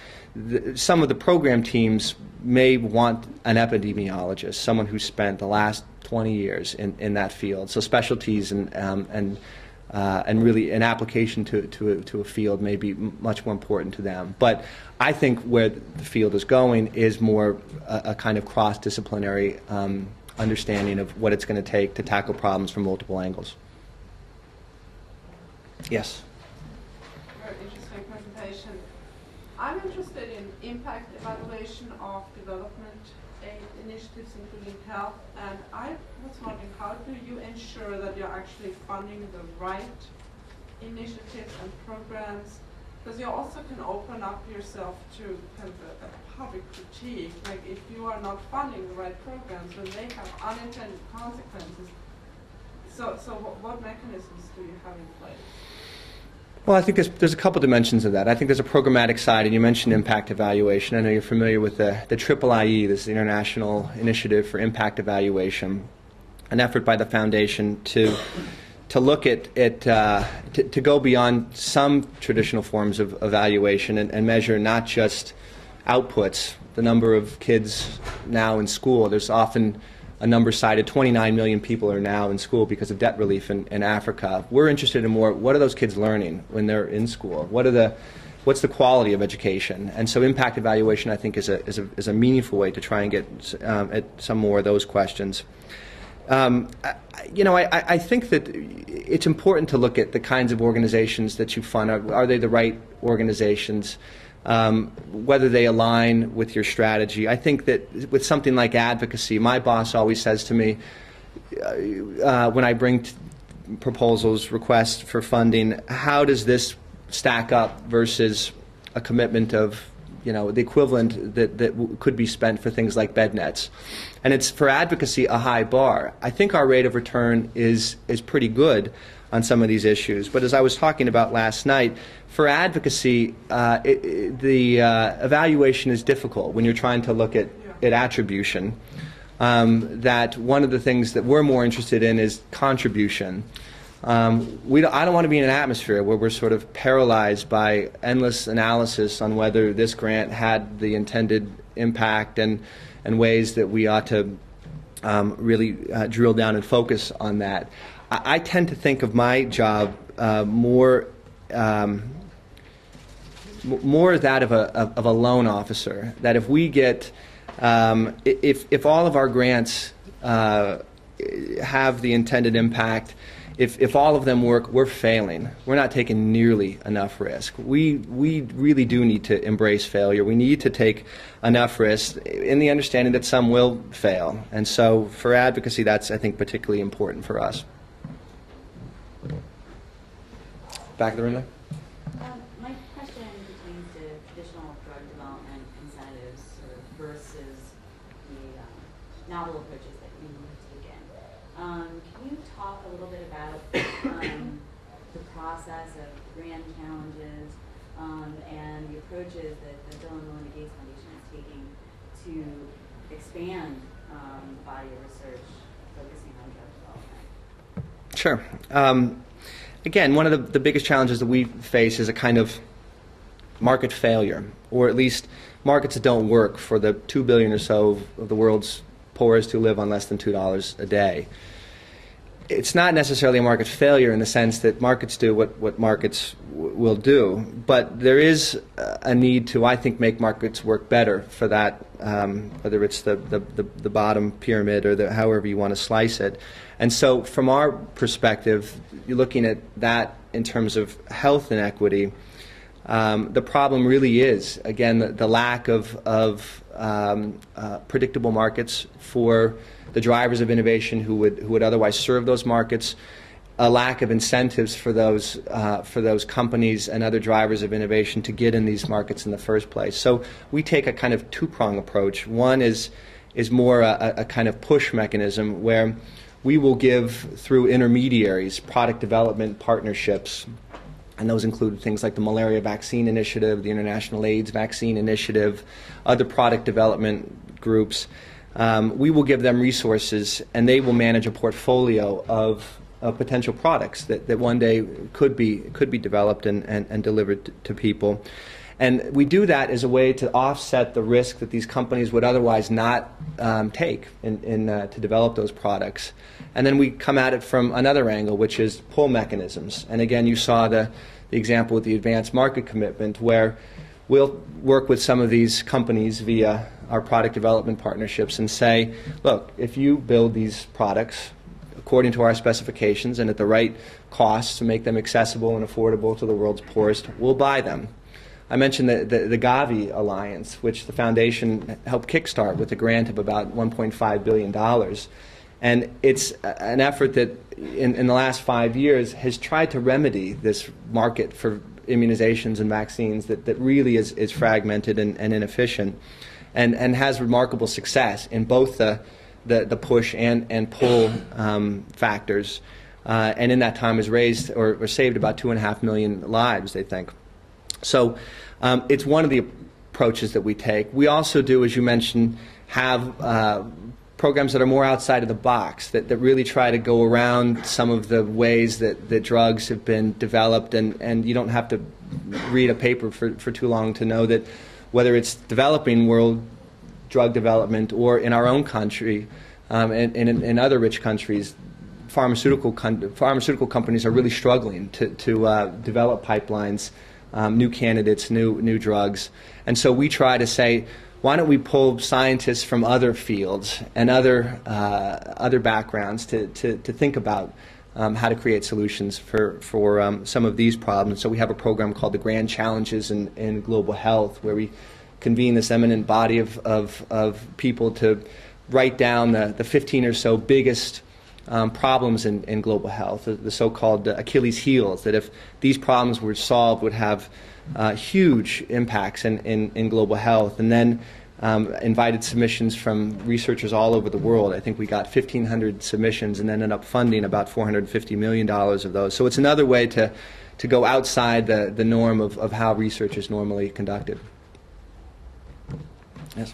Some of the program teams may want an epidemiologist, someone who spent the last 20 years in that field. So specialties and really an application to a field may be much more important to them. But I think where the field is going is more a kind of cross-disciplinary understanding of what it's going to take to tackle problems from multiple angles. Yes? Very interesting presentation. I'm interested in impact evaluation of development aid initiatives, including health, and I was wondering, how do you ensure that you're actually funding the right initiatives and programs? Because you also can open up yourself to kind of a public critique. Like if you are not funding the right programs, then they have unintended consequences. So what mechanisms do you have in place? Well, I think there's a couple dimensions of that. I think there's a programmatic side, and you mentioned impact evaluation. I know you're familiar with the IIIE, this is the International Initiative for Impact Evaluation, an effort by the foundation to look at to go beyond some traditional forms of evaluation and measure not just outputs, the number of kids now in school. There's often a number cited, 29 million people are now in school because of debt relief in Africa. We're interested in more, what are those kids learning when they're in school? What's the quality of education? And so impact evaluation, I think, is a meaningful way to try and get at some more of those questions. I think that it's important to look at the kinds of organizations that you fund. Are they the right organizations? Whether they align with your strategy. I think that with something like advocacy, my boss always says to me, when I bring proposals, requests for funding, how does this stack up versus a commitment of, the equivalent that could be spent for things like bed nets? And it's, for advocacy, a high bar. I think our rate of return is pretty good on some of these issues. But as I was talking about last night, for advocacy, the evaluation is difficult when you're trying to look at attribution. That one of the things that we're more interested in is contribution. I don't want to be in an atmosphere where we're sort of paralyzed by endless analysis on whether this grant had the intended impact and ways that we ought to really drill down and focus on that. I tend to think of my job more that of a loan officer. That if we get, if all of our grants have the intended impact, if all of them work, we're failing. We're not taking nearly enough risk. We really do need to embrace failure. We need to take enough risk in the understanding that some will fail. And so for advocacy, that's, I think, particularly important for us. Back of the room there. My question pertains to traditional drug development incentives versus the novel approaches that you have taken. Can you talk a little bit about the process of grand challenges and the approaches that the Bill and Melinda Gates Foundation is taking to expand the body of research focusing on drug development? Sure. Again, one of the biggest challenges that we face is a kind of market failure, or at least markets that don't work for the 2 billion or so of the world's poorest who live on less than $2 a day. It's not necessarily a market failure in the sense that markets do what markets will do, but there is a need to, I think, make markets work better for that, whether it's the bottom pyramid or however you want to slice it. And so from our perspective, you're looking at that in terms of health inequity. The problem really is, again, the lack of predictable markets for the drivers of innovation who would otherwise serve those markets, a lack of incentives for those companies and other drivers of innovation to get in these markets in the first place. So we take a kind of two-prong approach. One is more a kind of push mechanism where we will give, through intermediaries, product development partnerships, and those include things like the Malaria Vaccine Initiative, the International AIDS Vaccine Initiative, other product development groups. We will give them resources, and they will manage a portfolio of potential products that one day could be developed and delivered to people. And we do that as a way to offset the risk that these companies would otherwise not take to develop those products. And then we come at it from another angle, which is pull mechanisms. And again, you saw the example with the advanced market commitment, where we'll work with some of these companies via our product development partnerships and say, look, if you build these products according to our specifications and at the right cost to make them accessible and affordable to the world's poorest, we'll buy them. I mentioned the Gavi Alliance, which the foundation helped kickstart with a grant of about $1.5 billion. And it's an effort that in the last 5 years has tried to remedy this market for immunizations and vaccines that really is fragmented and inefficient, and has remarkable success in both the push and pull factors. and in that time has raised or saved about 2.5 million lives, they think. So it's one of the approaches that we take. We also do, as you mentioned, have programs that are more outside of the box, that really try to go around some of the ways that drugs have been developed, and you don't have to read a paper for too long to know that whether it's developing world drug development or in our own country and in other rich countries, pharmaceutical companies are really struggling to develop pipelines, new candidates, new drugs. And so we try to say, why don't we pull scientists from other fields and other backgrounds to think about how to create solutions for some of these problems. So we have a program called the Grand Challenges in Global Health, where we convene this eminent body of people to write down the 15 or so biggest problems in global health, the so-called Achilles heels, that if these problems were solved would have huge impacts in global health. And then invited submissions from researchers all over the world. I think we got 1,500 submissions and ended up funding about $450 million of those. So it's another way to go outside the norm of how research is normally conducted. Yes?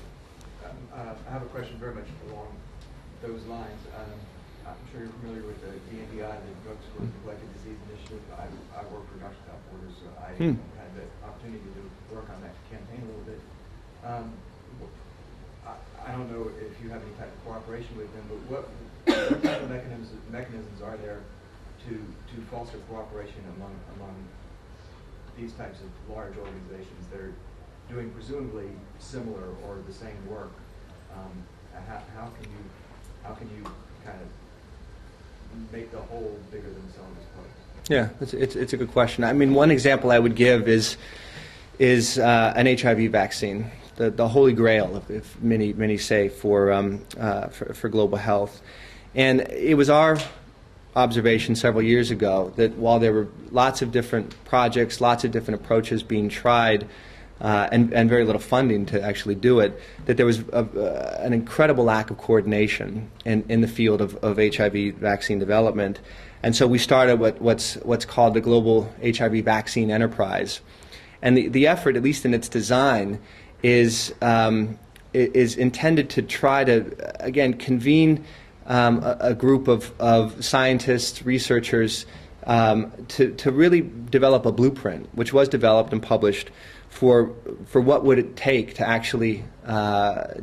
I have a question very much along those lines. I'm sure you're familiar with the DNDI, the Drugs for Neglected Disease Initiative. I work for Doctors Without Borders, so I had the opportunity to work on that campaign a little bit. I don't know if you have any type of cooperation with them, but what type of mechanisms are there to foster cooperation among these types of large organizations that are doing presumably similar or the same work? How can you kind of make the whole bigger than the sum of its parts? Yeah, it's a good question. I mean, one example I would give is an HIV vaccine, the holy grail, if many say, for global health. And it was our observation several years ago that while there were lots of different projects, lots of different approaches being tried, and very little funding to actually do it, that there was an incredible lack of coordination in the field of HIV vaccine development. And so we started what's called the Global HIV Vaccine Enterprise. And the effort, at least in its design, is intended to try to, again, convene a group of scientists, researchers, to really develop a blueprint, which was developed and published for what would it take to actually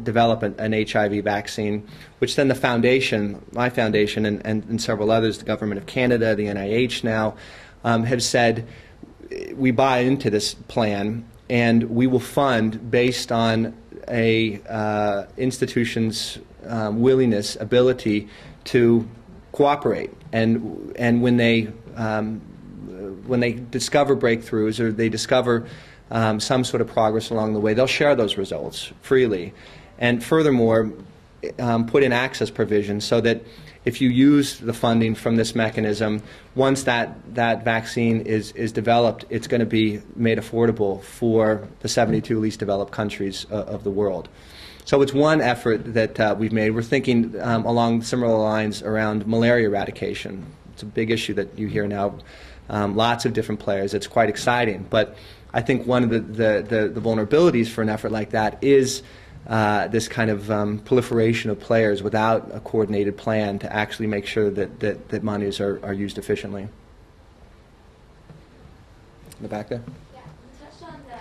develop an HIV vaccine, which then the foundation, my foundation, and several others, the Government of Canada, the NIH now, have said, we buy into this plan and we will fund based on a institution's willingness, ability to cooperate, and when they discover breakthroughs or they discover some sort of progress along the way, they'll share those results freely. And furthermore, put in access provisions so that if you use the funding from this mechanism, once that vaccine is developed, it's going to be made affordable for the 72 least developed countries of the world. So it's one effort that we've made. We're thinking along similar lines around malaria eradication. It's a big issue that you hear now. Lots of different players. It's quite exciting. But I think one of the vulnerabilities for an effort like that is this kind of proliferation of players without a coordinated plan to actually make sure that monies are used efficiently. In the back there? Yeah, you touched on the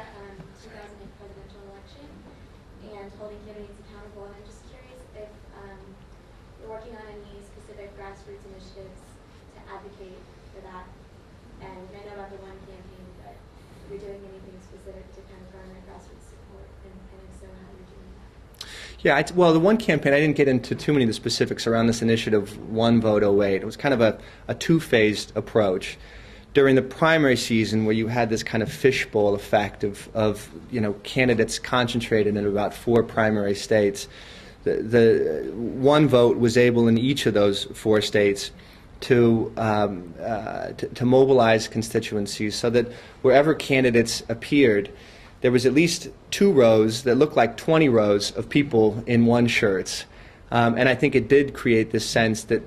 2008 presidential election and holding candidates accountable, and I'm just curious if you're working on any specific grassroots initiatives to advocate for that. And I know about the One campaign, but are we doing anything specific to kind of garner grassroots support, and if so, how are you doing that? Yeah, well, the One campaign, I didn't get into too many of the specifics around this initiative, One Vote 08. It was kind of a two-phased approach. During the primary season, where you had this kind of fishbowl effect of candidates concentrated in about 4 primary states, the One Vote was able in each of those 4 states to mobilize constituencies so that wherever candidates appeared, there was at least 2 rows that looked like 20 rows of people in one shirts. And I think it did create this sense that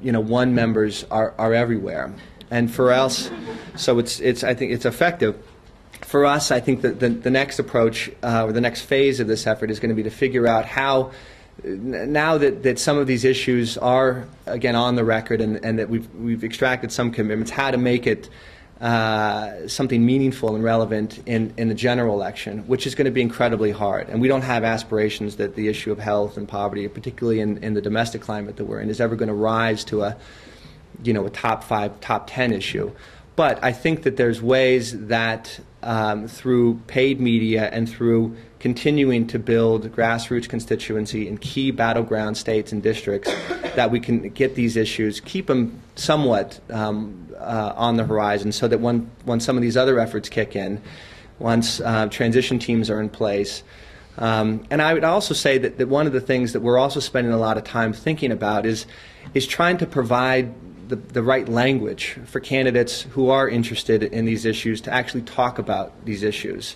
one members are everywhere. And for us, so I think it's effective. For us, I think that the next approach, or the next phase of this effort is going to be to figure out how, now that some of these issues are, again, on the record and that we've extracted some commitments, how to make it something meaningful and relevant in the general election, which is going to be incredibly hard. And we don't have aspirations that the issue of health and poverty, particularly in the domestic climate that we're in, is ever going to rise to a top 5, top 10 issue. But I think that there's ways that through paid media and through continuing to build grassroots constituency in key battleground states and districts, that we can get these issues, keep them somewhat on the horizon, so that when some of these other efforts kick in, once transition teams are in place. And I would also say that one of the things that we're also spending a lot of time thinking about is trying to provide the right language for candidates who are interested in these issues to actually talk about these issues.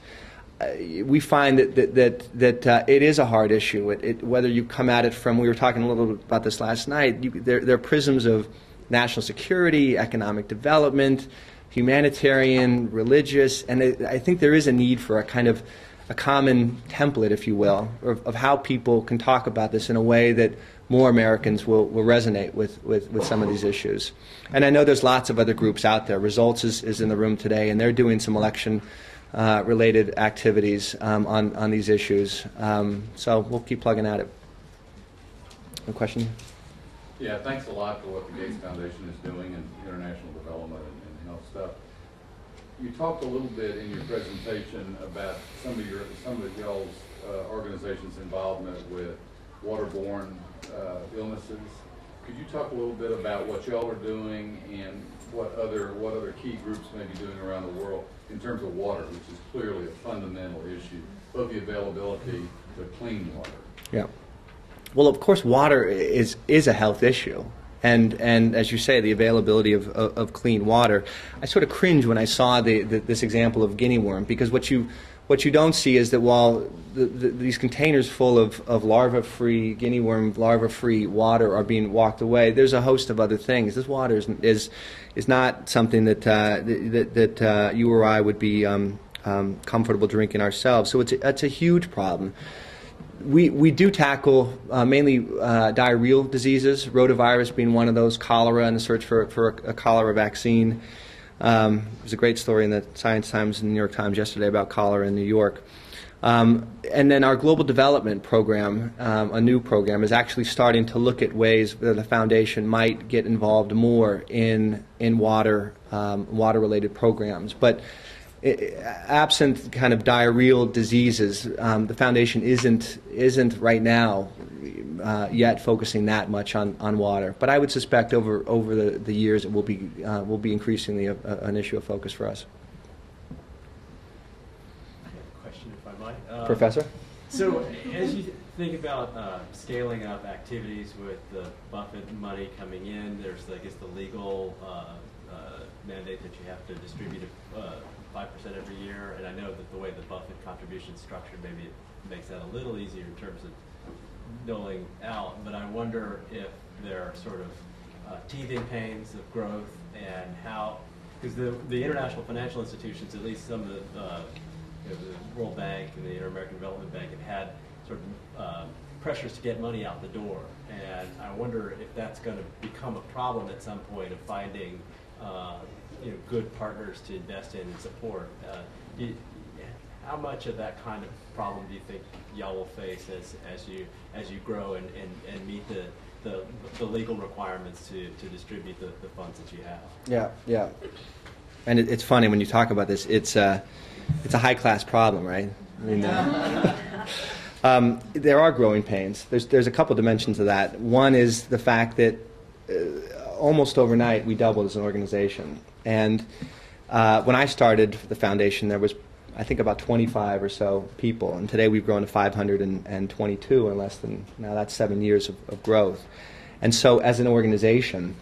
We find that it is a hard issue. Whether you come at it from, we were talking a little bit about this last night, there are prisms of national security, economic development, humanitarian, religious, and I think there is a need for a kind of a common template, if you will, of how people can talk about this in a way that more Americans will resonate with some of these issues. And I know there's lots of other groups out there. Results is in the room today, and they're doing some election related activities on these issues. So we'll keep plugging at it. A question? Yeah, thanks a lot for what the Gates Foundation is doing in international development and health stuff. You talked a little bit in your presentation about some of y'all's organizations' involvement with waterborne illnesses. Could you talk a little bit about what y'all are doing and what other key groups may be doing around the world in terms of water, which is clearly a fundamental issue, both the availability of clean water. Yeah. Well, of course, water is a health issue, and as you say, the availability of clean water. I sort of cringe when I saw this example of guinea worm, because what you don't see is that while these containers full of larva-free, guinea worm larva-free water are being walked away, there's a host of other things. This water is not something that you or I would be comfortable drinking ourselves. So it's a huge problem. We do tackle mainly diarrheal diseases, rotavirus being one of those, cholera, and the search for a cholera vaccine. There was a great story in the Science Times and the New York Times yesterday about cholera in New York. And then our global development program, a new program, is actually starting to look at ways that the foundation might get involved more in water-related programs. But absent kind of diarrheal diseases, the foundation isn't right now yet focusing that much on water. But I would suspect over the years it will be increasingly an issue of focus for us. I have a question, if I might. Professor? So as you think about scaling up activities with the Buffett money coming in, there's, I guess, the legal mandate that you have to distribute 5% every year, and I know that the way the Buffett contribution is structured, maybe it makes that a little easier in terms of doling out, but I wonder if there are sort of teething pains of growth, and how, because the international financial institutions, at least some of the World Bank and the Inter-American Development Bank, have had sort of pressures to get money out the door, and I wonder if that's going to become a problem at some point of finding good partners to invest in and support. How much of that kind of problem do you think y'all will face as you grow and meet the legal requirements to distribute the funds that you have? Yeah. And it's funny when you talk about this. It's a high-class problem, right? I mean, there are growing pains. There's a couple dimensions of that. One is the fact that almost overnight we doubled as an organization. And when I started the foundation, there was, I think, about 25 or so people, and today we've grown to 522 in less than, now that's 7 years of growth. And so as an organization,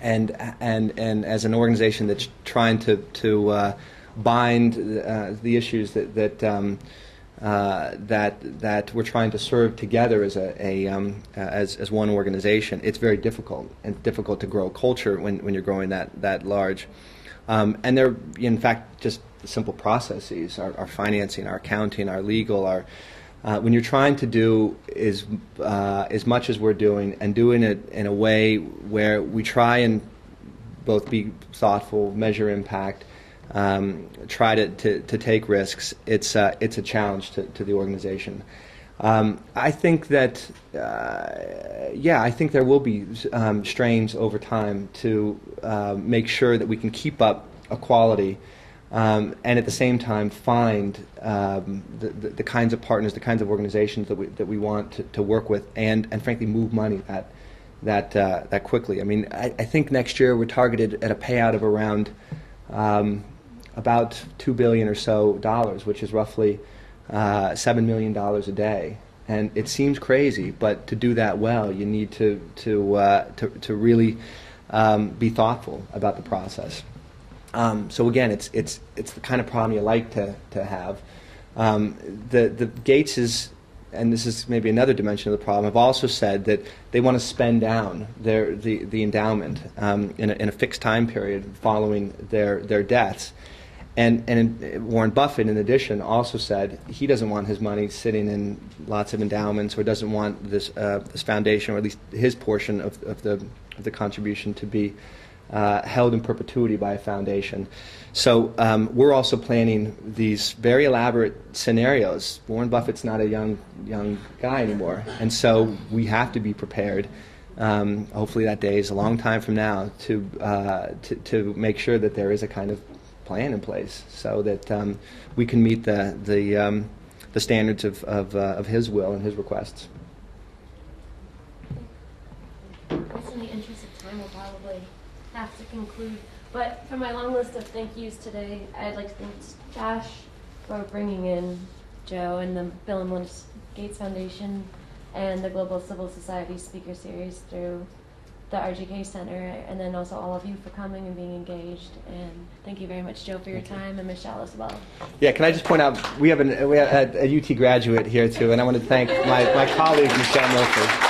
and as an organization that's trying to bind the issues that that we're trying to serve together as as one organization, it's very difficult, and difficult to grow culture when you're growing that large. And they're, in fact, just simple processes, our financing, our accounting, our legal, when you're trying to do as much as we're doing, and doing it in a way where we try and both be thoughtful, measure impact, try to take risks, it's a challenge to the organization. I think that, I think there will be strains over time to make sure that we can keep up a quality, and at the same time find the kinds of partners, the kinds of organizations that we want to work with, and frankly move money that quickly. I mean, I think next year we're targeted at a payout of around about $2 billion or so, which is roughly $7 million a day. And it seems crazy, but to do that well, you need to really be thoughtful about the process. So again, it's the kind of problem you like to have. The Gateses, and this is maybe another dimension of the problem, have also said that they want to spend down the endowment in a fixed time period following their deaths. And Warren Buffett, in addition, also said he doesn't want his money sitting in lots of endowments, or doesn't want this foundation, or at least his portion of the contribution, to be held in perpetuity by a foundation. So we're also planning these very elaborate scenarios. Warren Buffett's not a young guy anymore, and so we have to be prepared. Hopefully that day is a long time from now, to make sure that there is a kind of plan in place, so that we can meet the standards of his will and his requests. I guess in the interest of time, we'll probably have to conclude. But for my long list of thank yous today, I'd like to thank Josh for bringing in Joe and the Bill and Melinda Gates Foundation and the Global Civil Society Speaker Series through the RGK Center, and then also all of you for coming and being engaged. And thank you very much, Joe, for your time, and Michelle as well. Yeah, can I just point out, we have a UT graduate here too, and I want to thank my colleague, Michelle Milford.